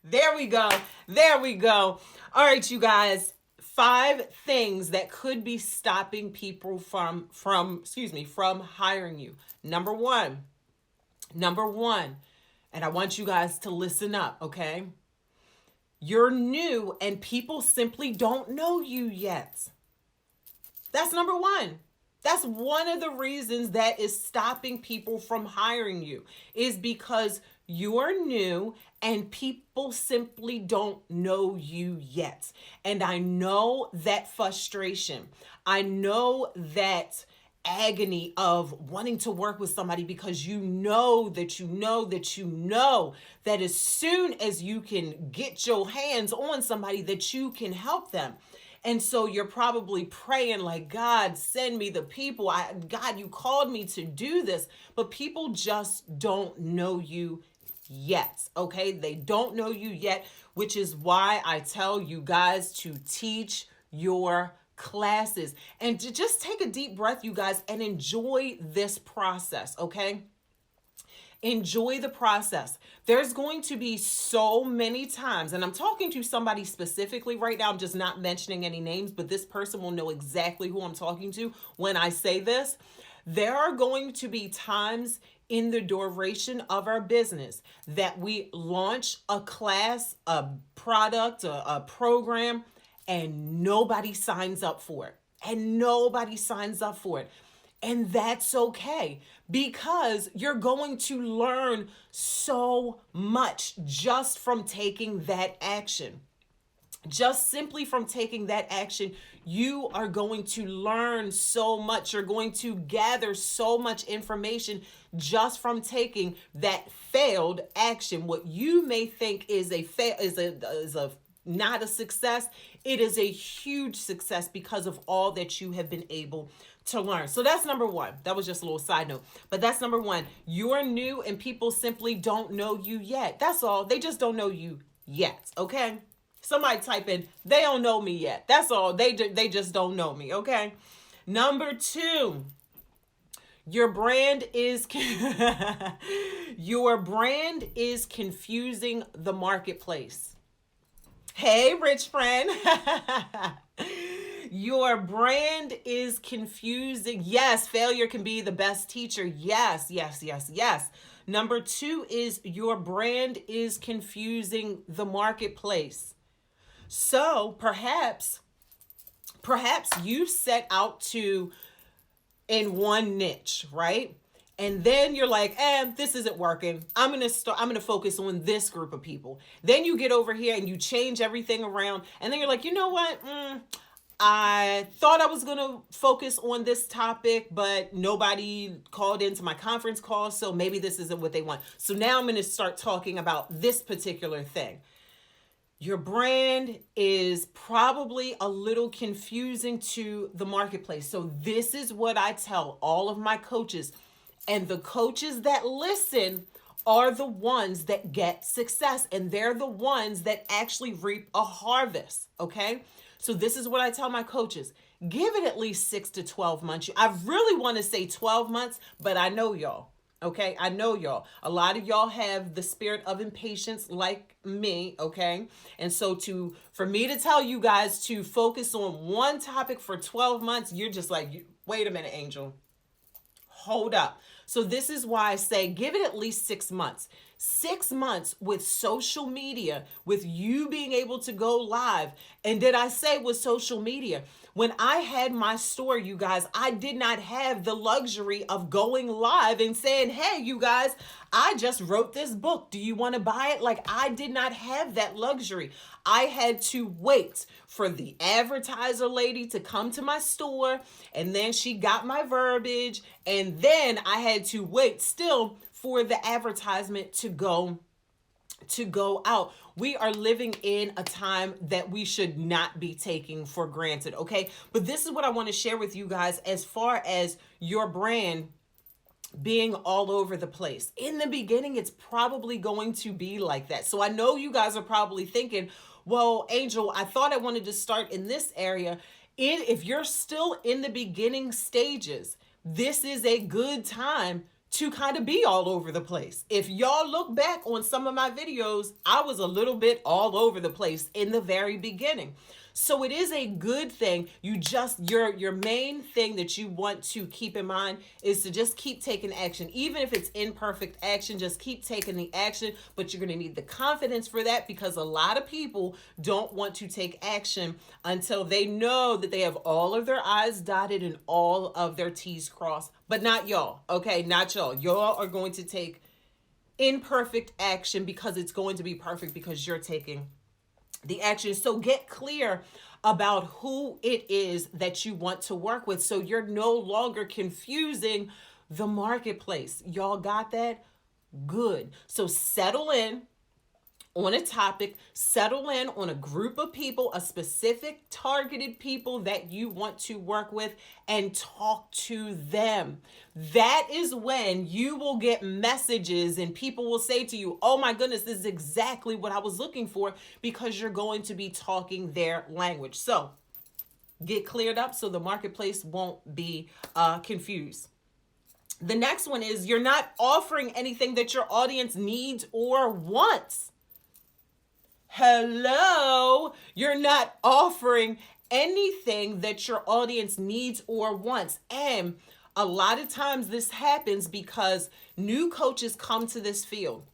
There we go. There we go. All right, you guys. 5 things that could be stopping people from hiring you. Number one, and I want you guys to listen up, okay? You're new and people simply don't know you yet. That's number one. That's one of the reasons that is stopping people from hiring you, is because you're new and people simply don't know you yet. And I know that frustration. I know that agony of wanting to work with somebody because that as soon as you can get your hands on somebody, that you can help them. And so you're probably praying like, God, send me the people. God, you called me to do this. But people just don't know you yet. Okay? They don't know you yet, which is why I tell you guys to teach your classes and to just take a deep breath, you guys, and enjoy this process. Okay? Enjoy the process. There's going to be so many times, and I'm talking to somebody specifically right now. I'm just not mentioning any names, but this person will know exactly who I'm talking to when I say this. There are going to be times in the duration of our business that we launch a class, a product, a program, and nobody signs up for it. And that's okay, because you're going to learn so much just from taking that action. Just simply from taking that action, you are going to learn so much. You're going to gather so much information just from taking that failed action. What you may think is a not a success, it is a huge success because of all that you have been able to learn. So that's number one. That was just a little side note, but that's number one. You're new and people simply don't know you yet. That's all. They just don't know you yet. Okay. Somebody type in, they don't know me yet. That's all. They just don't know me. Okay. Number two, your brand is your brand is confusing the marketplace. Hey, rich friend. Your brand is confusing. Yes, failure can be the best teacher. Yes, yes, yes, yes. Number two is your brand is confusing the marketplace. So perhaps you set out to in one niche, right? And then you're like, this isn't working. I'm going to focus on this group of people. Then you get over here and you change everything around. And then you're like, you know what? I thought I was going to focus on this topic, but nobody called into my conference call. So maybe this isn't what they want. So now I'm going to start talking about this particular thing. Your brand is probably a little confusing to the marketplace. So this is what I tell all of my coaches. And the coaches that listen are the ones that get success. And they're the ones that actually reap a harvest. Okay? So this is what I tell my coaches. Give it at least 6 to 12 months. I really want to say 12 months, but I know y'all. Okay, I know y'all. A lot of y'all have the spirit of impatience like me, okay? And so for me to tell you guys to focus on one topic for 12 months, you're just like, wait a minute, Angel. Hold up. So this is why I say give it at least 6 months. 6 months with social media, with you being able to go live. And did I say with social media? When I had my store, you guys, I did not have the luxury of going live and saying, hey, you guys, I just wrote this book. Do you want to buy it? Like, I did not have that luxury. I had to wait for the advertiser lady to come to my store, and then she got my verbiage, and then I had to wait still for the advertisement to go out. We are living in a time that we should not be taking for granted, okay? But this is what I want to share with you guys as far as your brand being all over the place. In the beginning, it's probably going to be like that. So I know you guys are probably thinking, well, Angel, I thought I wanted to start in this area. If you're still in the beginning stages, this is a good time to kind of be all over the place. If y'all look back on some of my videos, I was a little bit all over the place in the very beginning. So it is a good thing. You just, your main thing that you want to keep in mind is to just keep taking action. Even if it's imperfect action, just keep taking the action. But you're going to need the confidence for that, because a lot of people don't want to take action until they know that they have all of their I's dotted and all of their T's crossed. But not y'all, okay? Not y'all. Y'all are going to take imperfect action because it's going to be perfect, because you're taking the action. So get clear about who it is that you want to work with, so you're no longer confusing the marketplace. Y'all got that? Good. So settle in on a topic, settle in on a group of people, a specific targeted people that you want to work with, and talk to them. That is when you will get messages and people will say to you, oh my goodness, this is exactly what I was looking for, because you're going to be talking their language. So get cleared up so the marketplace won't be confused. The next one is you're not offering anything that your audience needs or wants. Hello, you're not offering anything that your audience needs or wants. And a lot of times this happens because new coaches come to this field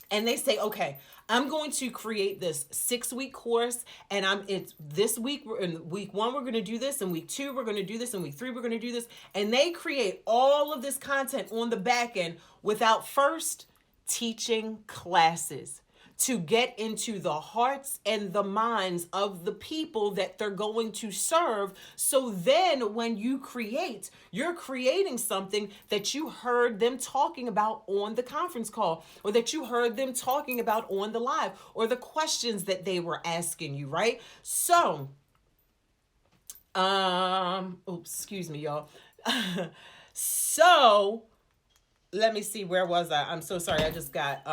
and they say, okay, I'm going to create this 6-week course, and it's this week, in week 1 we're going to do this, in week 2 we're going to do this, in week 3 we're going to do this. And they create all of this content on the back end without first teaching classes to get into the hearts and the minds of the people that they're going to serve. So then when you create, you're creating something that you heard them talking about on the conference call, or that you heard them talking about on the live, or the questions that they were asking you, right? So, excuse me, y'all. So, let me see, where was I? I'm so sorry. I just got,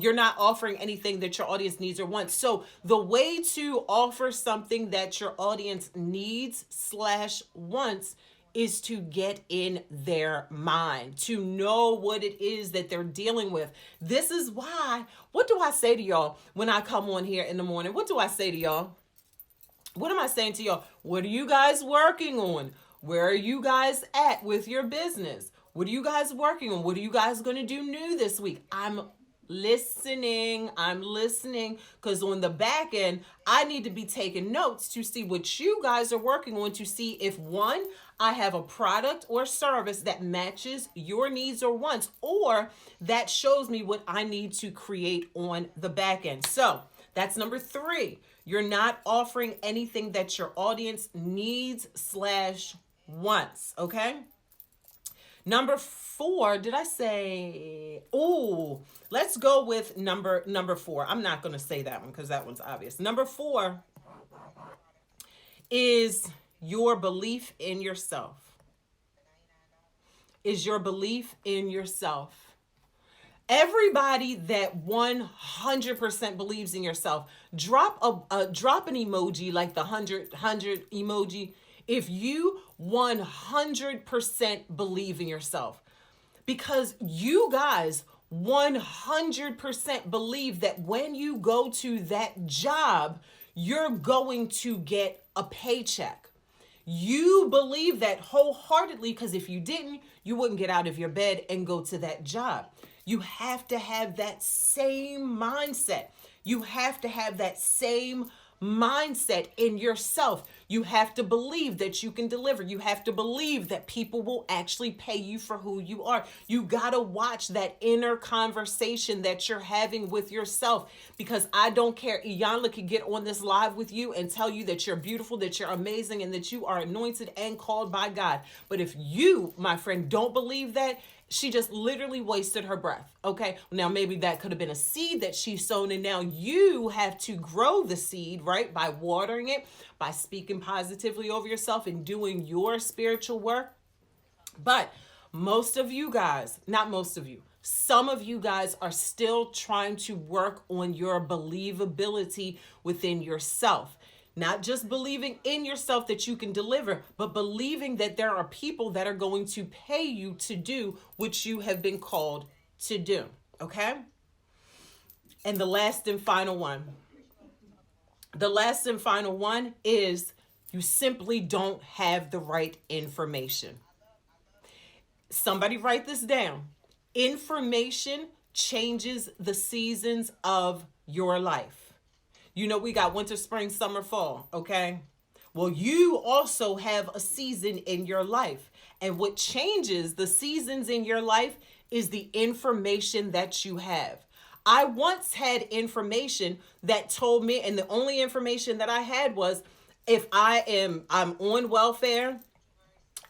you're not offering anything that your audience needs or wants. So the way to offer something that your audience needs / wants is to get in their mind, to know what it is that they're dealing with. This is why, what do I say to y'all when I come on here in the morning? What do I say to y'all? What am I saying to y'all? What are you guys working on? Where are you guys at with your business? What are you guys working on? What are you guys going to do new this week? I'm listening, because on the back end, I need to be taking notes to see what you guys are working on, to see if, one, I have a product or service that matches your needs or wants, or that shows me what I need to create on the back end. So that's number 3. You're not offering anything that your audience needs / wants, okay? Number 4, did I say, let's go with number 4. I'm not going to say that one because that one's obvious. Number 4 is your belief in yourself. Is your belief in yourself. Everybody that 100% believes in yourself, drop an emoji, like the 100 emoji, if you 100% believe in yourself. Because you guys 100% believe that when you go to that job, you're going to get a paycheck. You believe that wholeheartedly, because if you didn't, you wouldn't get out of your bed and go to that job. You have to have that same mindset. You have to have that same mindset in yourself. You have to believe that you can deliver. You have to believe that people will actually pay you for who you are. You got to watch that inner conversation that you're having with yourself, because I don't care. Iyanla could get on this live with you and tell you that you're beautiful, that you're amazing, and that you are anointed and called by God. But if you, my friend, don't believe that, she just literally wasted her breath. Okay. Now, maybe that could have been a seed that she sown, and now you have to grow the seed, right? By watering it, by speaking positively over yourself and doing your spiritual work. But most of you guys, not most of you, some of you guys are still trying to work on your believability within yourself. Not just believing in yourself that you can deliver, but believing that there are people that are going to pay you to do what you have been called to do. Okay? And the last and final one. The last and final one is you simply don't have the right information. Somebody write this down. Information changes the seasons of your life. You know, we got winter, spring, summer, fall, okay? Well, you also have a season in your life. And what changes the seasons in your life is the information that you have. I once had information that told me, and the only information that I had was if I'm on welfare,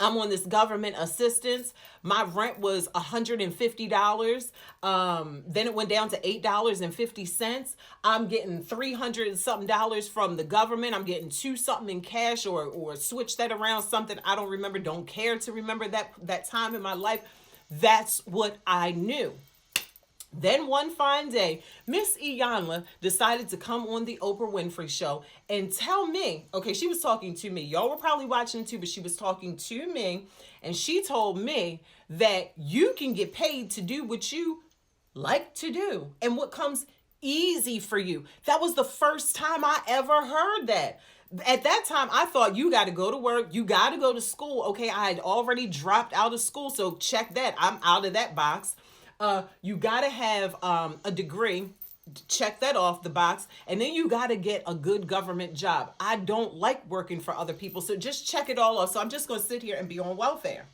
I'm on this government assistance. My rent was $150. Then it went down to $8.50. I'm getting $300 and something dollars from the government. I'm getting two something in cash or switch that around something. I don't remember. Don't care to remember that time in my life. That's what I knew. Then one fine day, Miss Iyanla decided to come on the Oprah Winfrey Show and tell me, okay, she was talking to me. Y'all were probably watching too, but she was talking to me. And she told me that you can get paid to do what you like to do and what comes easy for you. That was the first time I ever heard that. At that time, I thought you got to go to work. You got to go to school. Okay, I had already dropped out of school. So check that. I'm out of that box. You got to have a degree, check that off the box, and then you got to get a good government job. I don't like working for other people, so just check it all off. So I'm just going to sit here and be on welfare.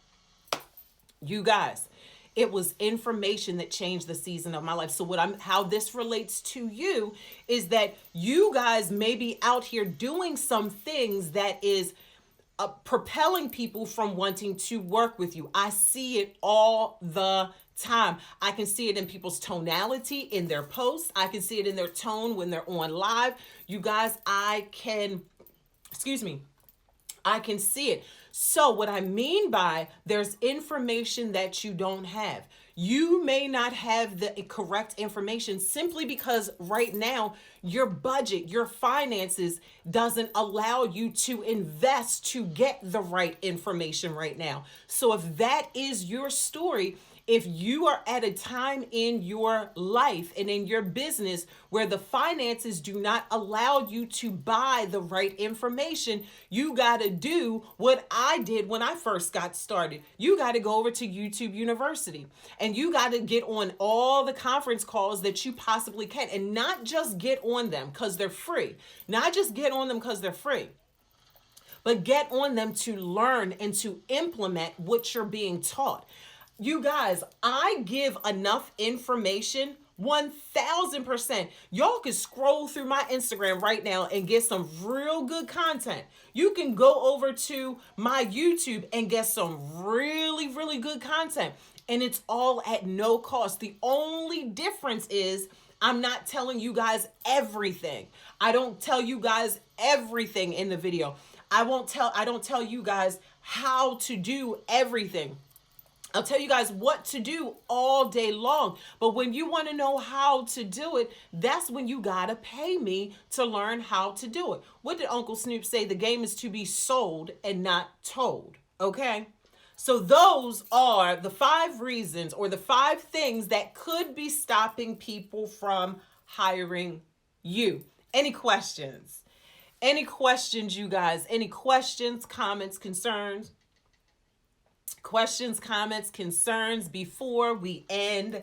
You guys, it was information that changed the season of my life. So how this relates to you is that you guys may be out here doing some things that is propelling people from wanting to work with you. I see it all the time. I can see it in people's tonality in their posts. I can see it in their tone when they're on live. You guys, I can see it. So what I mean by there's information that you don't have. You may not have the correct information simply because right now your budget, your finances doesn't allow you to invest to get the right information right now. So if that is your story, if you are at a time in your life and in your business where the finances do not allow you to buy the right information, you got to do what I did when I first got started. You got to go over to YouTube University and you got to get on all the conference calls that you possibly can, and not just get on them because they're free. Not just get on them because they're free, but get on them to learn and to implement what you're being taught. You guys, I give enough information 1000%. Y'all can scroll through my Instagram right now and get some real good content. You can go over to my YouTube and get some really, really good content. And it's all at no cost. The only difference is I'm not telling you guys everything. I don't tell you guys everything in the video. I don't tell you guys how to do everything. I'll tell you guys what to do all day long. But when you want to know how to do it, that's when you got to pay me to learn how to do it. What did Uncle Snoop say? The game is to be sold and not told. Okay? So those are the 5 reasons or the 5 things that could be stopping people from hiring you. Any questions? Any questions, you guys? Any questions, comments, concerns? Questions, comments, concerns before we end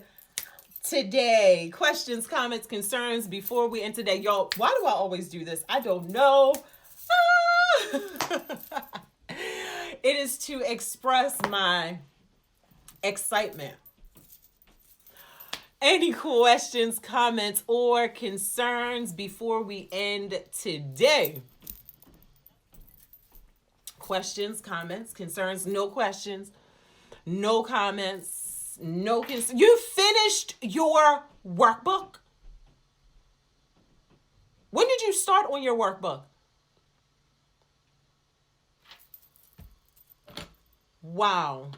today. Questions, comments, concerns before we end today. Y'all, why do I always do this? I don't know. It is to express my excitement. Any questions, comments, or concerns before we end today? Questions, comments, concerns, no questions, no comments, no concerns. You finished your workbook? When did you start on your workbook? Wow.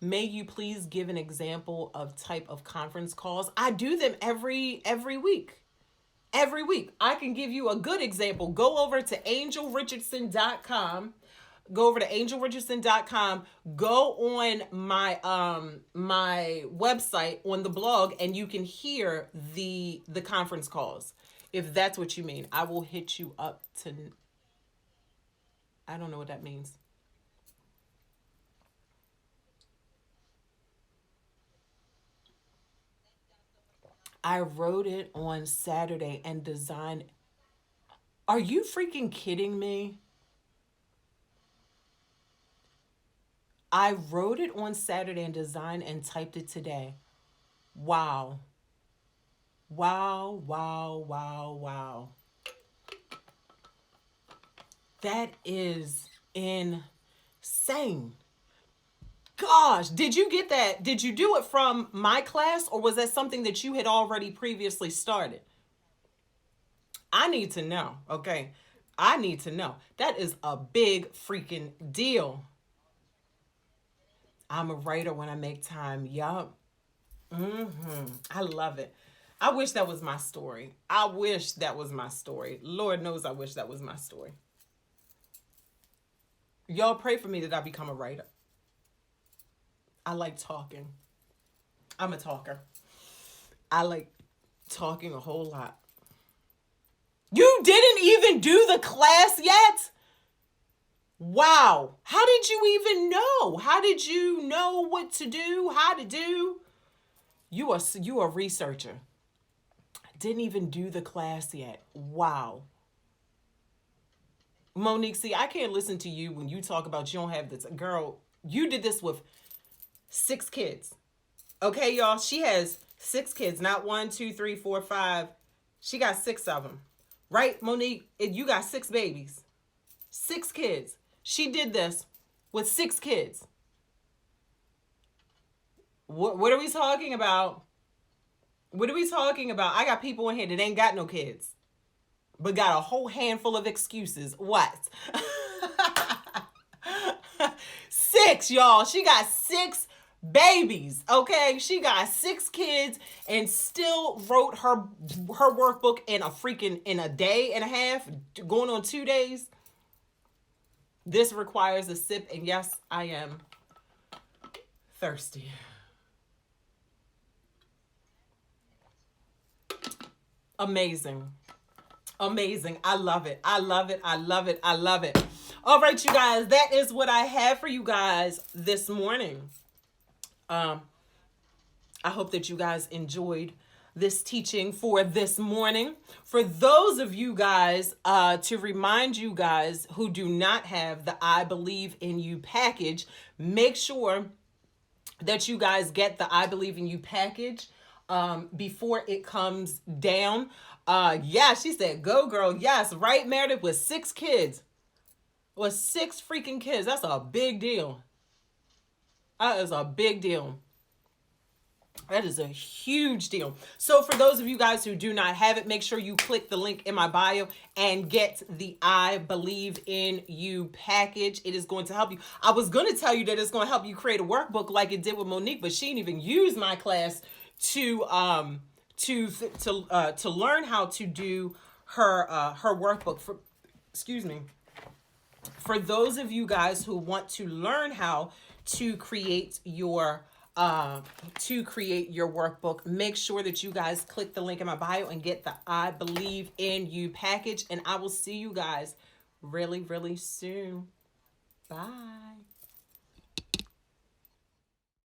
May you please give an example of type of conference calls. I do them every week. Every week. I can give you a good example. Go over to angelrichardson.com. Go over to angelrichardson.com. Go on my website on the blog, and you can hear the conference calls. If that's what you mean, I will hit you up to. I don't know what that means. I wrote it on Saturday and designed. Are you freaking kidding me? I wrote it on Saturday and designed and typed it today. Wow. Wow, wow, wow, wow. That is insane. Gosh, did you get that? Did you do it from my class, or was that something that you had already previously started? I need to know, okay? I need to know. That is a big freaking deal. I'm a writer when I make time. Yup. I love it. I wish that was my story. I wish that was my story. Lord knows I wish that was my story. Y'all pray for me that I become a writer. I like talking. I'm a talker. I like talking a whole lot. You didn't even do the class yet? Wow. How did you even know? How did you know what to do? How to do? You are a researcher. Didn't even do the class yet. Wow. Monique, see, I can't listen to you when you talk about you don't have this. Girl, you did this with 6 kids. Okay, y'all? She has 6 kids. Not 1, 2, 3, 4, 5. She got 6 of them. Right, Monique? You got 6 babies. 6 kids. She did this with 6 kids. What are we talking about? What are we talking about? I got people in here that ain't got no kids, but got a whole handful of excuses. What? 6, y'all. She got 6 babies, okay? She got 6 kids and still wrote her workbook in a day and a half, going on 2 days. This requires a sip, and yes, I am thirsty. Amazing. Amazing. I love it. I love it. I love it. I love it. All right, you guys, that is what I have for you guys this morning. I hope that you guys enjoyed this teaching for this morning. For those of you guys, to remind you guys who do not have the I Believe in You package, make sure that you guys get the I Believe in You package before it comes down. Yeah, she said, go girl. Yes, right, Meredith, with 6 kids. With 6 freaking kids. That's a big deal. That is a big deal. That is a huge deal. So for those of you guys who do not have it, make sure you click the link in my bio and get the I Believe in You package. It is going to help you. I was going to tell you that it's going to help you create a workbook like it did with Monique, but she didn't even use my class to learn how to do her workbook. For those of you guys who want to learn how to create your workbook, make sure that you guys click the link in my bio and get the I Believe in You package, and I will see you guys really, really soon. Bye.